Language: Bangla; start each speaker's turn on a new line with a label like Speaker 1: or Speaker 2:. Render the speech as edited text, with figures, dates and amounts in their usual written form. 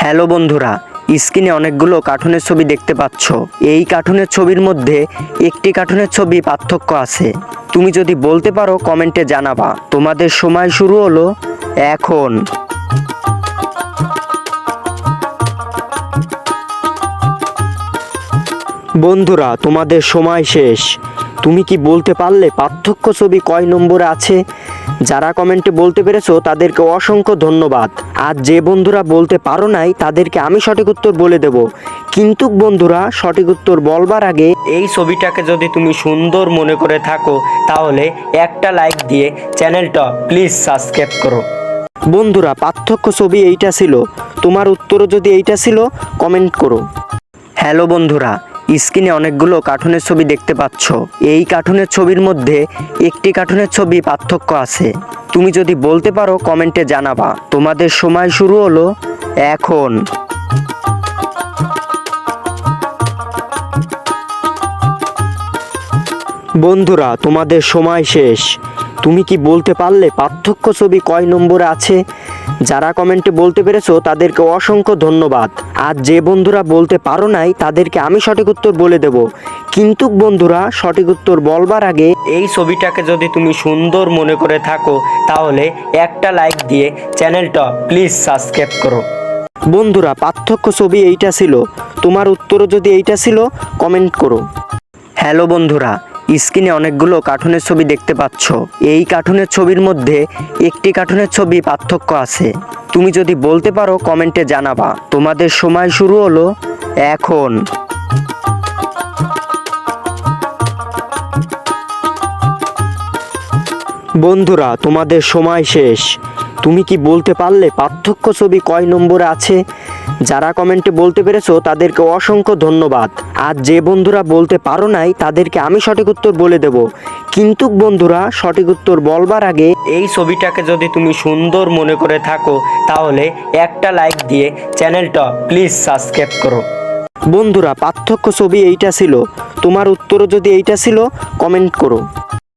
Speaker 1: হ্যালো বন্ধুরা, স্ক্রিনে অনেকগুলো কার্টুনের ছবি দেখতে পাচ্ছ। এই কার্টুনের ছবির মধ্যে একটি কার্টুনের ছবি পার্থক্য আছে। তুমি যদি বলতে পারো কমেন্টে জানাবা। তোমাদের সময় শুরু হলো এখন। বন্ধুরা, তোমাদের সময় শেষ। তুমি কি বলতে পারলে পার্থক্য ছবি কয় নম্বরে আছে? যারা কমেন্টে বলতে পেরেছো তাদেরকে অসংখ্য ধন্যবাদ। আর যে বন্ধুরা বলতে পারো নাই তাদেরকে আমি সঠিক উত্তর বলে দেব। কিন্তু বন্ধুরা, সঠিক উত্তর বলবার আগে এই ছবিটাকে যদি তুমি সুন্দর মনে করে থাকো তাহলে একটা লাইক দিয়ে চ্যানেলটা প্লিজ সাবস্ক্রাইব করো। বন্ধুরা, পার্থক্য ছবি এইটা ছিল। তোমার উত্তরও যদি এইটা ছিল কমেন্ট করো। হ্যালো বন্ধুরা, স্ক্রিনে অনেকগুলো কার্টুনের ছবি দেখতে পাচ্ছ। এই কার্টুনের ছবির মধ্যে একটি কার্টুনের ছবি পার্থক্য আছে। তুমি যদি বলতে পারো কমেন্টে জানাবা। তোমাদের সময় শুরু হলো এখন। বন্ধুরা, তোমাদের সময় শেষ। তুমি কি বলতে পারলে পার্থক্য ছবি কয় নম্বরে আছে? যারা কমেন্টে বলতে পেরেছো তাদেরকে অসংখ্য ধন্যবাদ। আর যে বন্ধুরা বলতে পারো নাই তাদেরকে আমি সঠিক উত্তর বলে দেব। কিন্তু বন্ধুরা, সঠিক উত্তর বলবার আগে এই ছবিটাকে যদি তুমি সুন্দর মনে করে থাকো তাহলে একটা লাইক দিয়ে চ্যানেলটা প্লিজ সাবস্ক্রাইব করো। বন্ধুরা, পার্থক্য ছবি এইটা ছিল। তোমার উত্তরও যদি এইটা ছিল কমেন্ট করো। হ্যালো বন্ধুরা, স্ক্রিনে অনেকগুলো কার্টুনের ছবি দেখতে পাচ্ছ। এই কার্টুনের ছবির মধ্যে একটি কার্টুনের ছবি পার্থক্য আছে। তুমি যদি বলতে পারো কমেন্টে জানাবা। তোমাদের সময় শুরু হলো এখন। বন্ধুরা, তোমাদের সময় শেষ। তুমি কি বলতে পারলে পার্থক্য ছবি কয় নম্বরে আছে? যারা কমেন্টে বলতে পেরেছো তাদেরকে অসংখ্য ধন্যবাদ। আর যে বন্ধুরা বলতে পারো নাই তাদেরকে আমি সঠিক উত্তর বলে দেব। কিন্তু বন্ধুরা, সঠিক উত্তর বলবার আগে এই ছবিটাকে যদি তুমি সুন্দর মনে করে থাকো তাহলে একটা লাইক দিয়ে চ্যানেলটা প্লিজ সাবস্ক্রাইব করো। বন্ধুরা, পার্থক্য ছবি এইটা ছিল। তোমার উত্তরও যদি এইটা ছিল কমেন্ট করো।